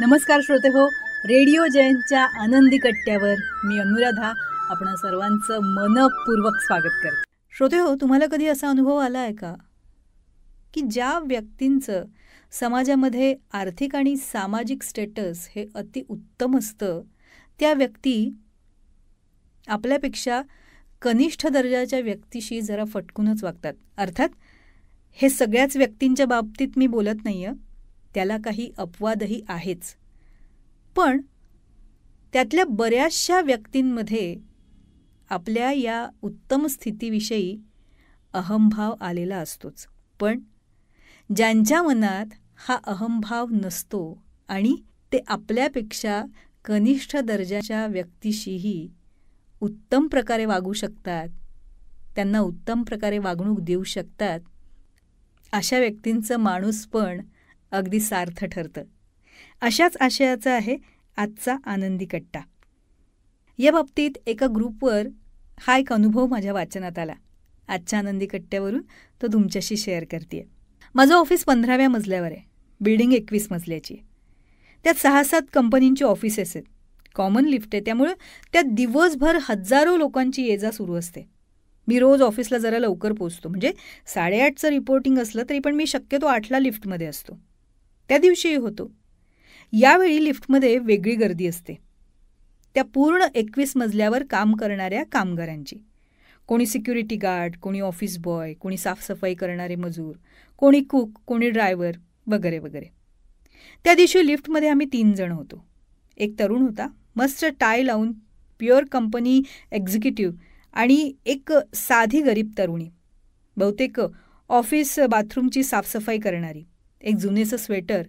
नमस्कार श्रोते हो, रेडिओ जयंतच्या आनंदी कट्ट्यावर मी अनुराधा आपण सर्वांचं मनपूर्वक स्वागत करते. श्रोते हो, तुम्हाला कधी असा अनुभव आला आहे का की ज्या व्यक्तींचं समाजामध्ये आर्थिक आणि सामाजिक स्टेटस हे अतिउत्तम असतं, त्या व्यक्ती आपल्यापेक्षा कनिष्ठ दर्जाच्या व्यक्तीशी जरा फटकूनच वागतात. अर्थात हे सगळ्याच व्यक्तींच्या बाबतीत मी बोलत नाही आहे, त्याला काही अपवादही आहेच. पण त्यातल्या बऱ्याचशा व्यक्तींमध्ये आपल्या या उत्तम स्थितीविषयी अहंभाव आलेला असतोच. पण ज्यांच्या मनात हा अहंभाव नसतो आणि ते आपल्यापेक्षा कनिष्ठ दर्जाच्या व्यक्तीशीही उत्तम प्रकारे वागू शकतात, त्यांना उत्तम प्रकारे वागणूक देऊ शकतात, अशा व्यक्तींचं माणूसपण अगदी सार्थ ठरतं. अशाच आशयाचा आहे आजचा आनंदी कट्टा. या बाबतीत एका ग्रुपवर हा एक अनुभव माझ्या वाचनात आला. आजच्या आनंदी कट्ट्यावरून तो तुमच्याशी शेअर करते. माझं ऑफिस 15व्या मजल्यावर आहे. बिल्डिंग 21 मजल्याची आहे. त्यात 6-7 कंपनींची ऑफिसेस आहेत. कॉमन लिफ्ट आहे, त्यामुळे त्यात दिवसभर हजारो लोकांची ये-जा सुरू असते. मी रोज ऑफिसला जरा लवकर पोचतो, म्हणजे 8:30चं रिपोर्टिंग असलं तरी पण मी शक्यतो 8ला लिफ्टमध्ये असतो. त्या दिवशीही होतो. यावेळी लिफ्टमध्ये वेगळी गर्दी असते. त्या पूर्ण 21 मजल्यावर काम करणाऱ्या कामगारांची. कोणी सिक्युरिटी गार्ड, कोणी ऑफिस बॉय, कोणी साफसफाई करणारे मजूर, कोणी कुक, कोणी ड्रायव्हर वगैरे वगैरे. त्या दिवशी लिफ्टमध्ये आम्ही 3 जण होतो. एक तरुण होता, मस्त टाय लावून, प्युअर कंपनी एक्झिक्युटिव्ह, आणि एक साधी गरीब तरुणी, बहुतेक ऑफिस बाथरूमची साफसफाई करणारी. एक जुनेचं स्वेटर,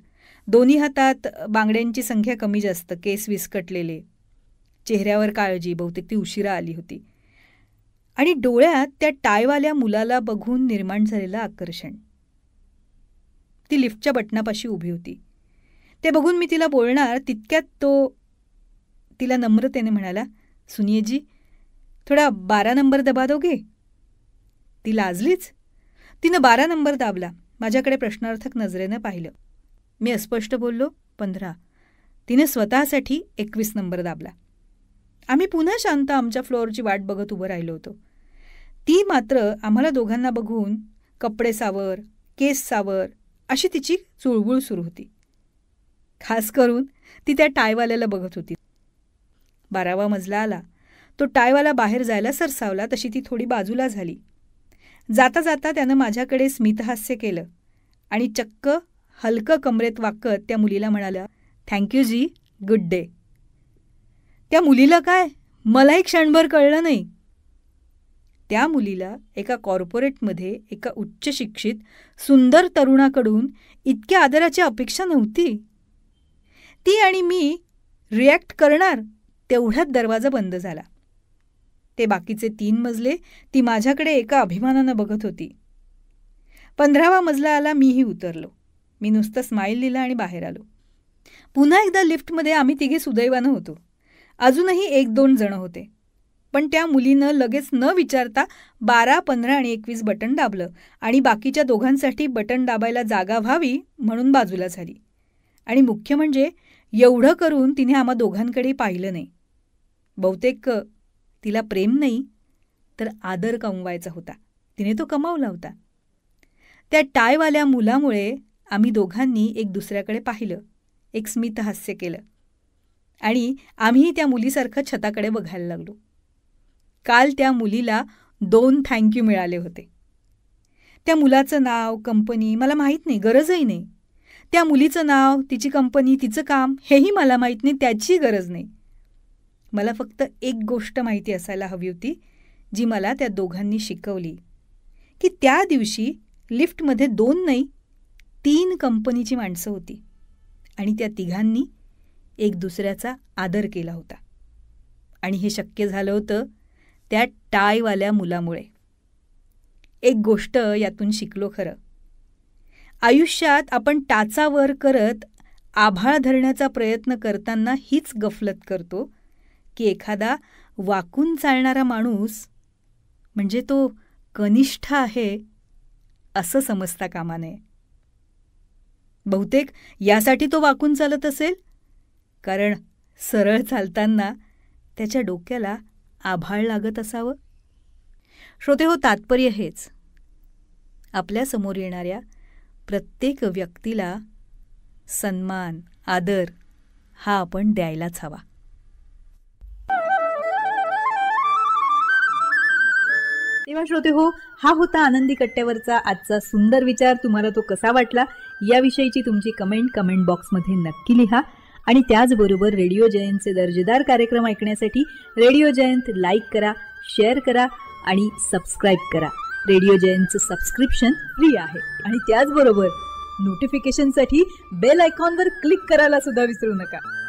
दोन्ही हातात बांगड्यांची संख्या कमी जास्त, केस विस्कटलेले, चेहऱ्यावर काळजी, बहुतेक ती उशिरा आली होती, आणि डोळ्यात त्या टायवाल्या मुलाला बघून निर्माण झालेलं आकर्षण. ती लिफ्टच्या बटनापाशी उभी होती. ते बघून मी तिला बोलणार तितक्यात तो तिला नम्रतेने म्हणाला, सुनिये जी, थोडा 12 नंबर दबा दोगे? ती लाजलीच. तिनं 12 नंबर दाबला. माझ्याकडे प्रश्नार्थक नजरेनं पाहिलं. मी अस्पष्ट बोललो, 15. तिने स्वतःसाठी 21 नंबर दाबला. आम्ही पुन्हा शांत आमच्या फ्लोअरची वाट बघत उभं राहिलो होतो. ती मात्र आम्हाला दोघांना बघून कपडे सावर, केस सावर अशी तिची चुळबुळ सुरू होती. खास करून ती त्या टायवाल्याला बघत होती. 12वा मजला आला. तो टायवाला बाहेर जायला सरसावला, तशी ती थोडी बाजूला झाली. जाता जाता त्यानं माझ्याकडे स्मितहास्य केलं आणि चक्क हलकं कमरेत वाकत त्या मुलीला म्हणाला, थँक्यू जी, गुड डे. त्या मुलीला काय, मलाही क्षणभर कळलं नाही. त्या मुलीला एका कॉर्पोरेटमध्ये एका उच्च शिक्षित सुंदर तरुणाकडून इतक्या आदराची अपेक्षा नव्हती. ती आणि मी रिॲक्ट करणार तेवढ्यात दरवाजा बंद झाला. ते बाकीचे 3 मजले ती माझ्याकडे एका अभिमानानं बघत होती. 15वा मजला आला. मीही उतरलो. मी नुसतं स्माईल दिला आणि बाहेर आलो. पुन्हा एकदा लिफ्टमध्ये आम्ही तिघे सुदैवानं होतो. अजूनही 1-2 जण होते. पण त्या मुलीनं लगेच न विचारता 12, 15 आणि 21 बटन दाबलं आणि बाकीच्या दोघांसाठी बटन दाबायला जागा व्हावी म्हणून बाजूला झाली. आणि मुख्य म्हणजे एवढं करून तिने आम्हा दोघांकडे पाहिलं नाही. बहुतेक तिला प्रेम नाही तर आदर कमवायचा होता. तिने तो कमावला होता. त्या टायवाल्या मुलामुळे आम्ही दोघांनी एक दुसऱ्याकडे पाहिलं, एक स्मितहास्य केलं आणि आम्ही त्या मुलीसारखं छताकडे बघायला लागलो. काल त्या मुलीला 2 थँक्यू मिळाले होते. त्या मुलाचं नाव, कंपनी मला माहीत नाही, गरजही नाही. त्या मुलीचं नाव, तिची कंपनी, तिचं काम हेही मला माहीत नाही, त्याची गरज नाही. मला फक्त एक गोष्ट माहिती असायला हवी होती, जी मला त्या दोघांनी शिकवली, की त्या दिवशी लिफ्टमध्ये 2 नाही 3 कंपनीची माणसं होती आणि त्या तिघांनी एक दुसऱ्याचा आदर केला होता. आणि हे शक्य झालं होतं त्या टायवाल्या मुलामुळे. एक गोष्ट यातून शिकलो खरं. आयुष्यात आपण टाचावर करत आभाळ धरण्याचा प्रयत्न करताना हीच गफलत करतो की एखादा वाकून चालणारा माणूस म्हणजे तो कनिष्ठ आहे असं समजता कामा नये. बहुतेक यासाठी तो वाकून चालत असेल कारण सरळ चालताना त्याच्या डोक्याला आभाळ लागत असावं. श्रोतेहो, तात्पर्य हेच, आपल्यासमोर येणाऱ्या प्रत्येक व्यक्तीला सन्मान, आदर हा आपण द्यायलाच हवा. तेव्हा श्रोतेहो, हा होता आनंदी कट्ट्यावरचा आजचा सुंदर विचार. तुम्हाला तो कसा वाटला याविषयीची तुमची कमेंट बॉक्समध्ये नक्की लिहा. आणि त्याचबरोबर रेडिओ जयंतचे दर्जेदार कार्यक्रम ऐकण्यासाठी रेडिओ जयंत लाईक करा, शेअर करा आणि सबस्क्राईब करा. रेडिओ जयंतचं सबस्क्रिप्शन फ्री आहे. आणि त्याचबरोबर नोटिफिकेशनसाठी बेल आयकॉनवर क्लिक करायला सुद्धा विसरू नका.